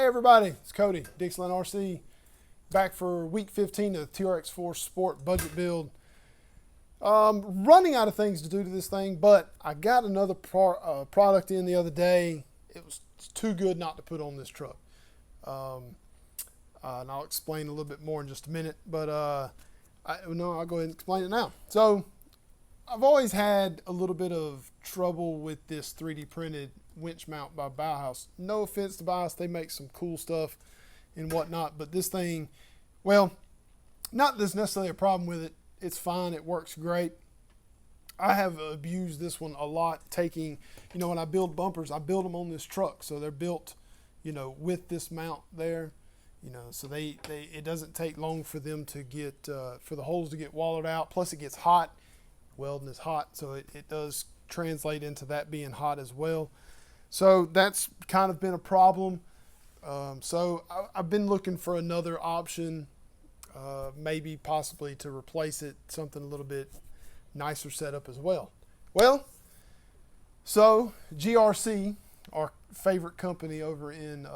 Hey everybody, it's Cody, Dixieland RC, back for week 15 of the TRX-4 Sport budget build. Running out of things to do to this thing, but I got another product in the other day. It was too good not to put on this truck. And I'll explain a little bit more in just a minute, but I'll go ahead and explain it now. So I've always had a little bit of trouble with this 3D printed winch mount by Bowhouse. No offense to Bowhouse, they make some cool stuff and whatnot, but this thing, well, not there's necessarily a problem with it. It's fine, it works great. I have abused this one a lot, taking, when I build bumpers, I build them on this truck, so they're built, with this mount there, so it doesn't take long for them to get, for the holes to get wallowed out. Plus it gets hot. Welding is hot, so it does translate into that being hot as well. So that's kind of been a problem. So I've been looking for another option, maybe possibly to replace it, something a little bit nicer setup as well. Well, so GRC, our favorite company over in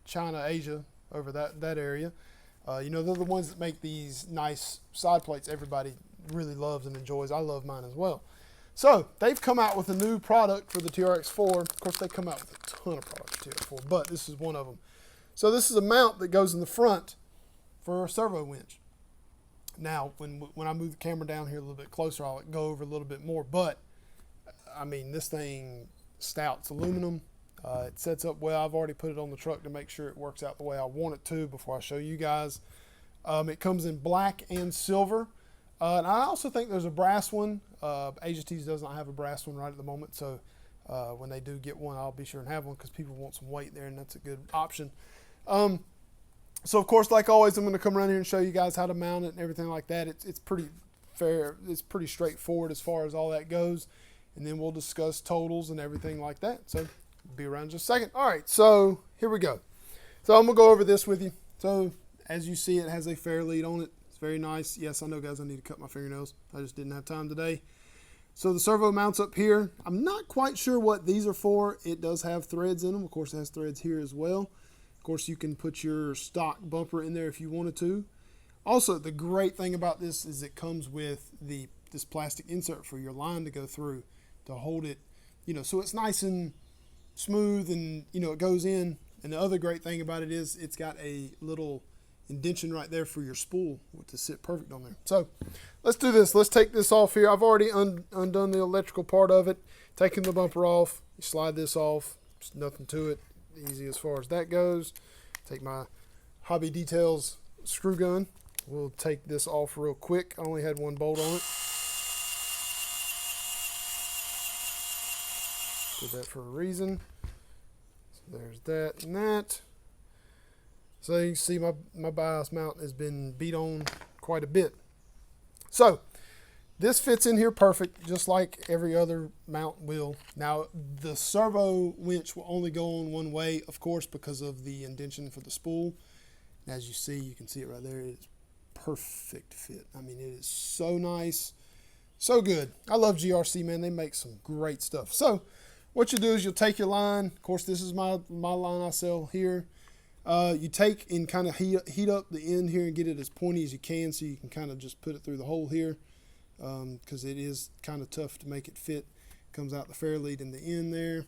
China, Asia, over that area, they're the ones that make these nice side plates everybody really loves and enjoys. I love mine as well. So they've come out with a new product for the TRX-4. Of course, they come out with a ton of products for TRX-4, but this is one of them. So this is a mount that goes in the front for a servo winch. Now, when I move the camera down here a little bit closer, I'll go over a little bit more. But I mean, this thing stout. It's aluminum. It sets up well. I've already put it on the truck to make sure it works out the way I want it to before I show you guys. It comes in black and silver. And I also think there's a brass one. Asia Tees does not have a brass one right at the moment, so when they do get one, I'll be sure and have one because people want some weight there, and that's a good option. So of course, like always, I'm going to come around here and show you guys how to mount it and everything like that. It's pretty fair. It's pretty straightforward as far as all that goes, and then we'll discuss totals and everything like that. So be around in just a second. All right, so here we go. So I'm going to go over this with you. So as you see, it has a fair lead on it. Very nice. Yes, I know, guys, I need to cut my fingernails. I just didn't have time today. So the servo mounts up here. I'm not quite sure what these are for. It does have threads in them. Of course, it has threads here as well. Of course, you can put your stock bumper in there if you wanted to. Also, the great thing about this is it comes with this plastic insert for your line to go through to hold it, so it's nice and smooth, and it goes in. And the other great thing about it is it's got a little indention right there for your spool to sit perfect on there. So let's do this. Let's take this off here. I've already undone the electrical part of it, taking the bumper off. You slide this off. There's nothing to it. Easy as far as that goes. Take my Hobby Details screw gun. We'll take this off real quick. I only had one bolt on it. Did that for a reason. So there's that and that. So you can see my Bowhouse mount has been beat on quite a bit. So this fits in here perfect, just like every other mount will. Now the servo winch will only go on one way, of course, because of the indention for the spool. As you see, you can see it right there. It is perfect fit. I mean, it is so nice, so good. I love GRC, man. They make some great stuff. So what you do is you'll take your line. Of course, this is my line I sell here. You take and kind of heat up the end here and get it as pointy as you can, so you can kind of just put it through the hole here, because it is kind of tough to make it fit. Comes out the fair lead in the end there.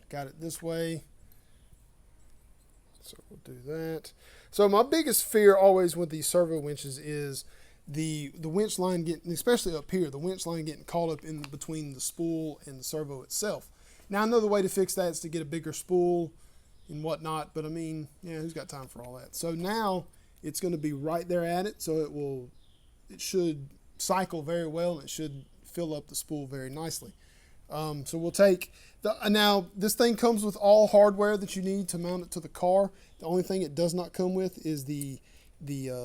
Got it this way. So we'll do that. So my biggest fear always with these servo winches is the winch line getting, especially up here, the winch line getting caught up in between the spool and the servo itself. Now another way to fix that is to get a bigger spool and whatnot, but I mean, yeah, who's got time for all that? So now it's going to be right there at it, so it should cycle very well, and it should fill up the spool very nicely. So we'll take now this thing comes with all hardware that you need to mount it to the car. The only thing it does not come with is the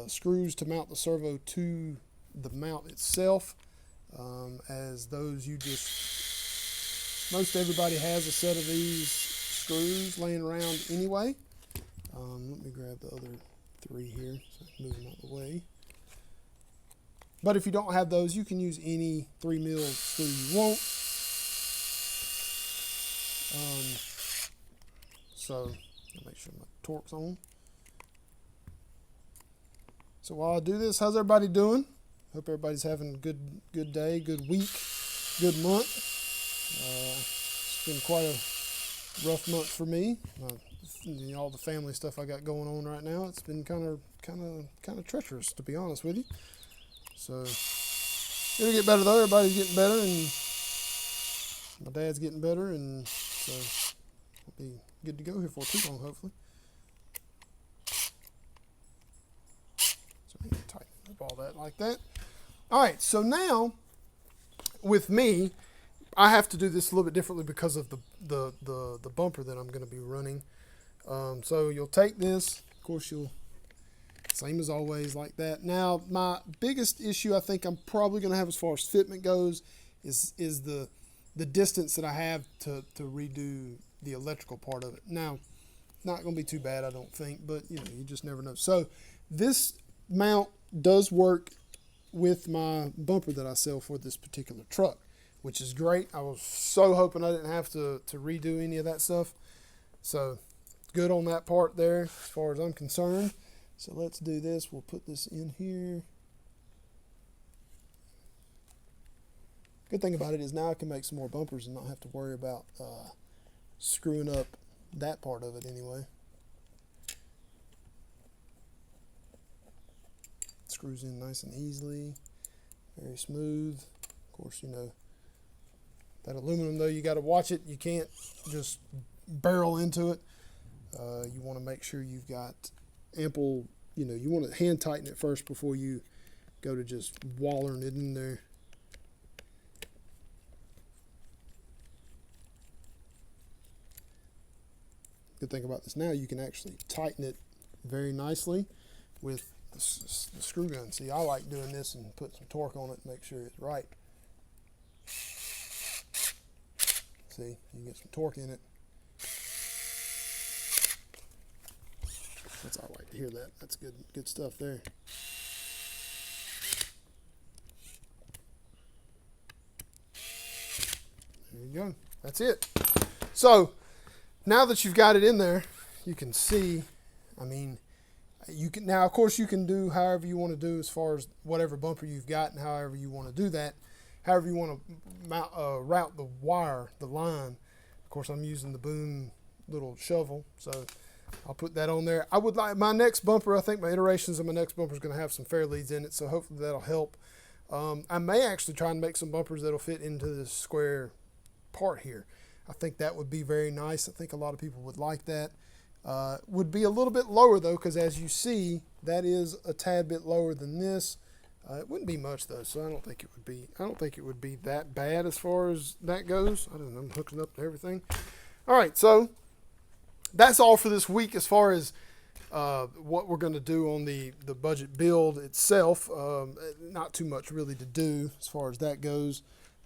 screws to mount the servo to the mount itself, as those most everybody has a set of these screws laying around anyway. Let me grab the other three here so I can move them out of the way. But if you don't have those, you can use any 3mm screw you want. So I'll make sure my torque's on. So while I do this, how's everybody doing? Hope everybody's having a good day, good week, good month. It's been quite a rough month for me. All the family stuff I got going on right now, it's been kind of treacherous, to be honest with you. So it'll get better though. Everybody's getting better, and my dad's getting better, and so I'll be good to go here for too long, hopefully. So I'm gonna tighten up all that like that. All right, so now with me, I have to do this a little bit differently because of the bumper that I'm going to be running. So you'll take this, of course you'll, same as always, like that. Now my biggest issue I think I'm probably going to have as far as fitment goes is the distance that I have to redo the electrical part of it. Now, not going to be too bad, I don't think, but you just never know. So this mount does work with my bumper that I sell for this particular truck, which is great. I was so hoping I didn't have to redo any of that stuff. So good on that part there as far as I'm concerned. So let's do this. We'll put this in here. Good thing about it is now I can make some more bumpers and not have to worry about screwing up that part of it anyway. Screws in nice and easily, very smooth. Of course, that aluminum though, you got to watch it. You can't just barrel into it. You want to make sure you've got ample, you want to hand tighten it first before you go to just wallering it in there. Good thing about this now, you can actually tighten it very nicely with the screw gun. See, I like doing this and put some torque on it to make sure it's right. See, you get some torque in it. I like to hear that. That's good stuff there. There you go. That's it. So now that you've got it in there, you can see, now of course you can do however you want to do as far as whatever bumper you've got and however you want to do that. However you want to route the wire, the line. Of course I'm using the Boom little shovel, so I'll put that on there. I would like my next bumper, I think my iterations of my next bumper is going to have some fair leads in it, so hopefully that'll help. I may actually try and make some bumpers that'll fit into this square part here. I think that would be very nice. I think a lot of people would like that. Would be a little bit lower though, because as you see, that is a tad bit lower than this. It wouldn't be much though, so I don't think it would be that bad as far as that goes. I don't know, I'm hooking up to everything. All right, so that's all for this week as far as what we're going to do on the budget build itself. Not too much really to do as far as that goes.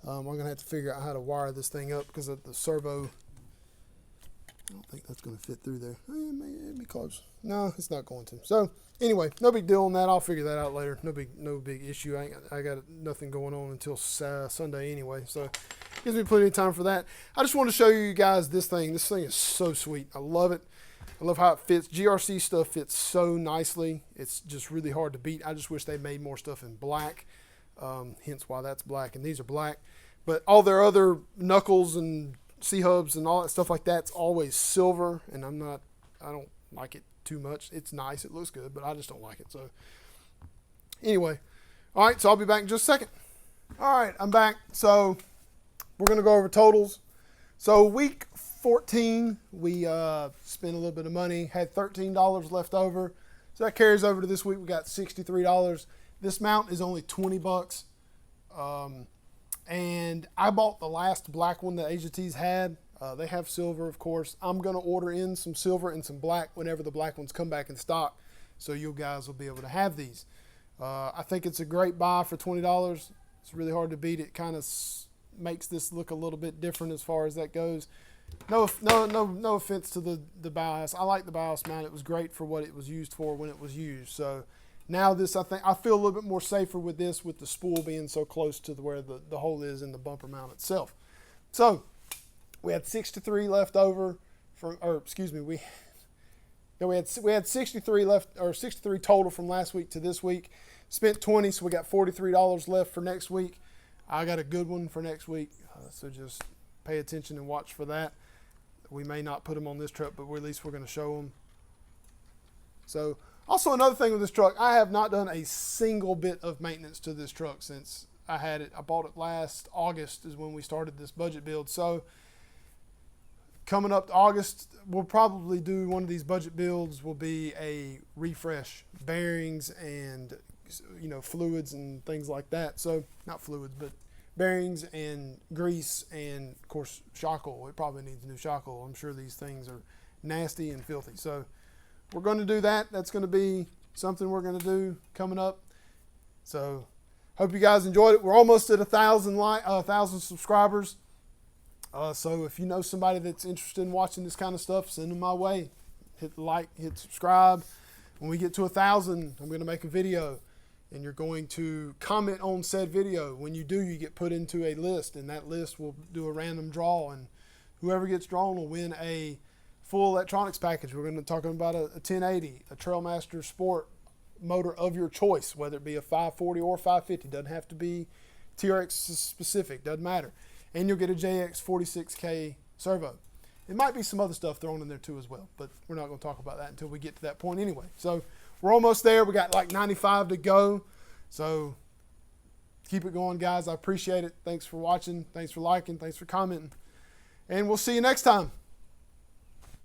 I'm going to have to figure out how to wire this thing up because of the servo. I don't think that's going to fit through there. It'd be close. No, it's not going to. So anyway, no big deal on that. I'll figure that out later. No big issue. I got nothing going on until Sunday anyway. So gives me plenty of time for that. I just want to show you guys this thing. This thing is so sweet. I love it. I love how it fits. GRC stuff fits so nicely. It's just really hard to beat. I just wish they made more stuff in black. Hence why that's black and these are black. But all their other knuckles and C-hubs and all that stuff like that's always silver, and I don't like it too much. It's nice, it looks good, but I just don't like it. So anyway, all right, so I'll be back in just a second. All right, I'm back. So we're going to go over totals. So week 14, we spent a little bit of money, had $13 left over. So that carries over to this week. We got $63. This mount is only 20 bucks. And I bought the last black one that AJT's had. They have silver, of course. I'm going to order in some silver and some black whenever the black ones come back in stock, so you guys will be able to have these. I think it's a great buy for $20. It's really hard to beat. It kind of makes this look a little bit different as far as that goes. No offense to the Bowhouse. I like the Bowhouse mount. It was great for what it was used for when it was used. So now this, I feel a little bit more safer with this, with the spool being so close to where the hole is in the bumper mount itself. So we had 63 left over or excuse me, we had 63 left, or 63 total from last week to this week. Spent 20, so we got $43 left for next week. I got a good one for next week, so just pay attention and watch for that. We may not put them on this truck, but at least we're going to show them. So, also another thing with this truck, I have not done a single bit of maintenance to this truck since I had it. I bought it last August is when we started this budget build. So, coming up to August, we'll probably do one of these budget builds will be a refresh, bearings and fluids and things like that. So, not fluids, but bearings and grease and of course shock oil. It probably needs new shock oil. I'm sure these things are nasty and filthy. So we're going to do that. That's going to be something we're going to do coming up. So hope you guys enjoyed it. We're almost at 1,000 subscribers. So if you know somebody that's interested in watching this kind of stuff, send them my way. Hit like, hit subscribe. When we get to 1,000, I'm going to make a video. And you're going to comment on said video. When you do, you get put into a list, and that list will do a random draw, and whoever gets drawn will win a full electronics package. We're going to talk about a 1080, a Trailmaster Sport motor of your choice, whether it be a 540 or 550. Doesn't have to be TRX specific, doesn't matter. And you'll get a JX46K servo. It might be some other stuff thrown in there too as well, but we're not going to talk about that until we get to that point anyway. So we're almost there. We got like 95 to go. So keep it going, guys. I appreciate it. Thanks for watching. Thanks for liking. Thanks for commenting. And we'll see you next time.